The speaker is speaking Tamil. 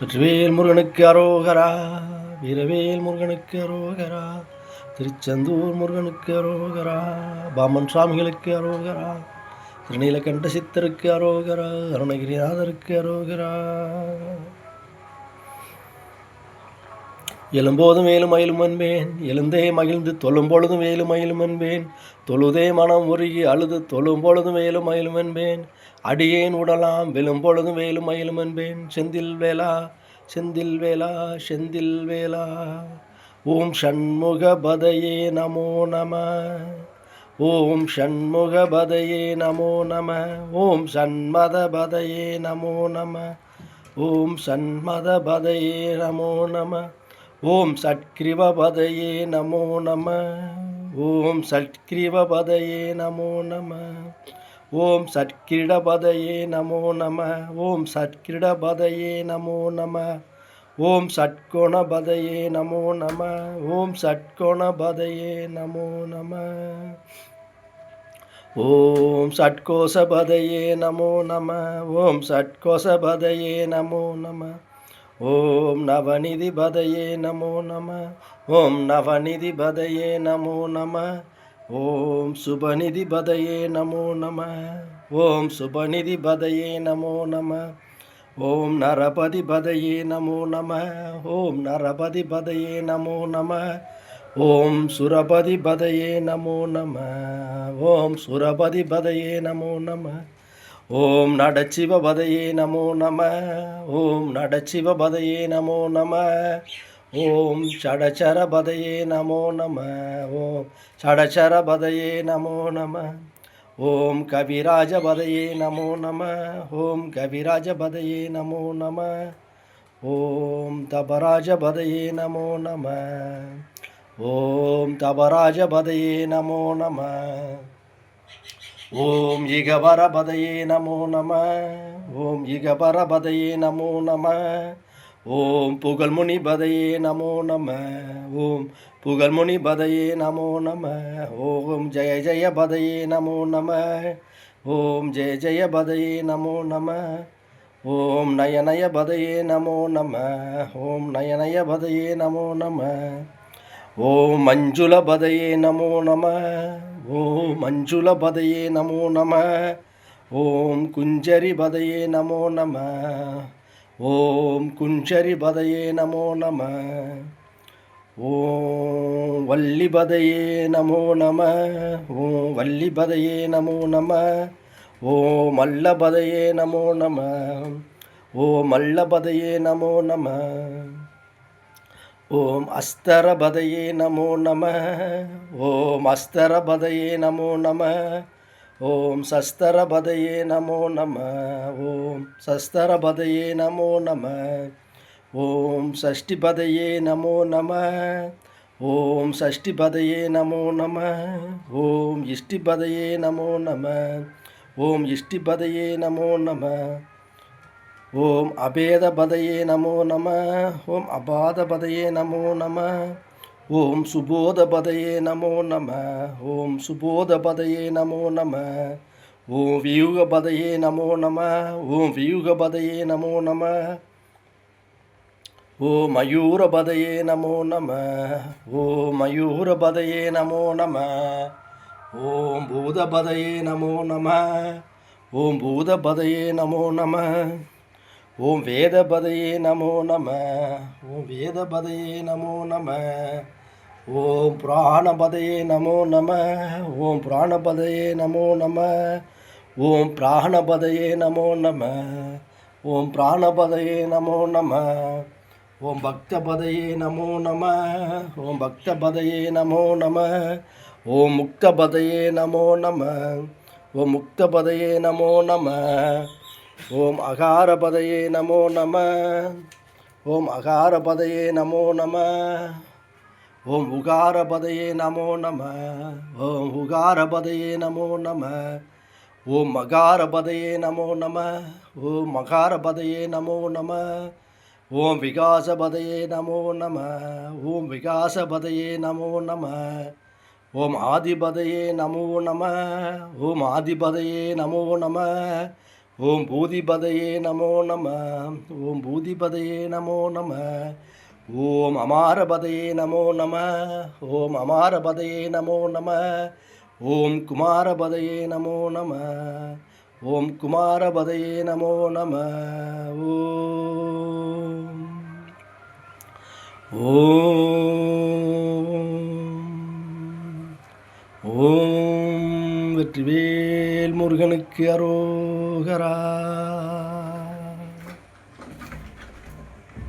வெற்றிவேல் முருகனுக்கு அரோகரா, வீரவேல் முருகனுக்கு அரோகரா, திருச்செந்தூர் முருகனுக்கு அரோகரா, பாமன் சுவாமிகளுக்கு அரோகரா, திருநீலகண்ட சித்தருக்கு அரோகரா, அருணகிரிநாதருக்கு அரோகரா. எழும்போதும் வேலும் மயிலும் என்பேன், எழுந்தே மகிழ்ந்து தொழும் பொழுதும் வேலும் மயிலும் என்பேன், தொழுதே மனம் உருகி அழுது தொழும் பொழுதும் வேலும் மயிலும் என்பேன், அடியேன் உடலாம் வெலும் பொழுதும் வேலும் மயிலும் என்பேன். செந்தில் வேலா செந்தில் வேலா செந்தில் வேலா. ஓம் ஷண்முகபதையே நமோ நம. ஓம் ஷண்முகபதையே நமோ நம. ஓம் சண்மதபதையே நமோ நம. ஓம் சண்மதபதையே நமோ நம. ஓம் சட்கிரிவபதையே நமோ நம. ஓம் சட்கிரிவபதையே நமோ நம. ஓம் சட்கிரீடபதையே நமோ நம. ஓம் சட்கிரீடபதையே நமோ நம. ஓம் சட்கோணபதையே நமோ நம. ஓம் சட்கோணபதையே நமோ நம. ஓம் சட்கோசபதையே நமோ நம. ஓம் சட்கோசபதையே நமோ நம. ஓம் நவநிதிபதையே நமோ நம. ஓம் நவநிதிபதையே நமோ நம. ஓம் சுபநிதிபதையே நமோ நம. ஓம் சுபநிதிபதையே நமோ நம. ஓம் நரபதிபதையே நமோ நம. ஓம் நரபதிபதையே நமோ நம. ஓம் சுரபதிபதையே நமோ நம. ஓம் சுரபதிபதையே நமோ நம. ஓம் நடச்சிவபதையே நமோ நம. ஓம் நடச்சிவபதையே நமோ நம. ஓம் சடச்சரபதையே நமோ நம. ஓம் சடச்சரபதையே நமோ நம. ஓம் கவிராஜபதையே நமோ நம. ஓம் கவிராஜபதையே நமோ நம. ஓம் தபராஜபதையே நமோ நம. ஓம் தபராஜபதையே நமோ நம. ஓம் இகவரபதையே நமோ நம. ஓம் இகவரபதையே நமோ நம. ஓம் புகழ்முனிபதையே நமோ நம. ஓம் புகழ்முனிபதையே நமோ நம. ஓம் ஜெய ஜெயபதையே நமோ நம. ஓம் ஜெய ஜெயபதையே நமோ நம. ஓம் நயநயபதையே நமோ நம. ஓம் நயநயபதையே நமோ நம. ஓம் மஞ்சுளபதையே நமோ நம. ஓம் மஞ்சுளபதையே நமோ நம. ஓம் குஞ்சரிபதையே நமோ நம. ஓம் குஞ்சரிபதையே நமோ நம. ஓம் வள்ளிபதையே நமோ நம. ஓம் வள்ளிபதையே நமோ நம. ஓம் அல்லபதையே நமோ நம. ஓம் அல்லபதையே நமோ நம. ஓம் அஸ்தரபதையே நமோ நம. ஓம் அஸ்தரபதையே நமோ நம. ஓம் சஸ்தரபதையே நமோ நம. ஓம் சஸ்தரபதையே நமோ நம. ஓம் சஷ்டிபதையே நமோ நம. ஓம் சஷ்டிபதையே நமோ நம. ஓம் இஷ்டிபதையே நமோ நம. ஓம் இஷ்டிபதையே நமோ நம. ஓம் அபேதபதையே நமோ நம. ஓம் அபாதபதையே நமோ நம. ஓம் சுபோதபதையே நமோ நம. ஓம் சுபோதபதையே நமோ நம. ஓம் வியூகபதையே நமோ நம. ஓம் வியூகபதையே நமோ நம. ஓம் மயூரபதையே நமோ நம. ஓம் மயூரபதையே நமோ நம. ஓம் பூதபதையே நமோ நம. ஓம் பூதபதையே நமோ நம. ஓம் வேதபதையே நமோ நம. ஓம் வேதபதையே நமோ நம. ஓம் பிராணபதையே நமோ நம. ஓம் பிராணபதையே நமோ நம. ஓம் பிராணபதையே நமோ நம. ஓம் பிராணபதையே நமோ நம. ஓம் பக்தபதையே நமோ நம. ஓம் பக்தபதையே நமோ நம. ஓம் முக்தபதையே நமோ நம. ஓம் முக்தபதையே நமோ நம. ஓம் அகாரபதையே நமோ நம. ஓம் அகாரபதையே நமோ நம. ஓம் உகாரபதையே நமோ நம. ஓம் உகாரபதையே நமோ நம. ஓம் மகாரபதையே நமோ நம. ஓம் மகாரபதையே நமோ நம. ஓம் விகாசபதையே நமோ நம. ஓம் விகாசபதையே நமோ நம. ஓம் ஆதிபதையே நமோ நம. ஓம் ஆதிபதையே நமோ நம. ஓம் பூதிபதையே நமோ நம. ஓம் பூதிபதையே நமோ நம. ஓம் அமாரபதையே நமோ நம. ஓம் அமாரபதையே நமோ நம. ஓம் குமாரபதையே நமோ நம. ஓம் குமாரபதையே நமோ நம. ஓம் வெற்றிவேல் முருகனுக்கு அரோகரா.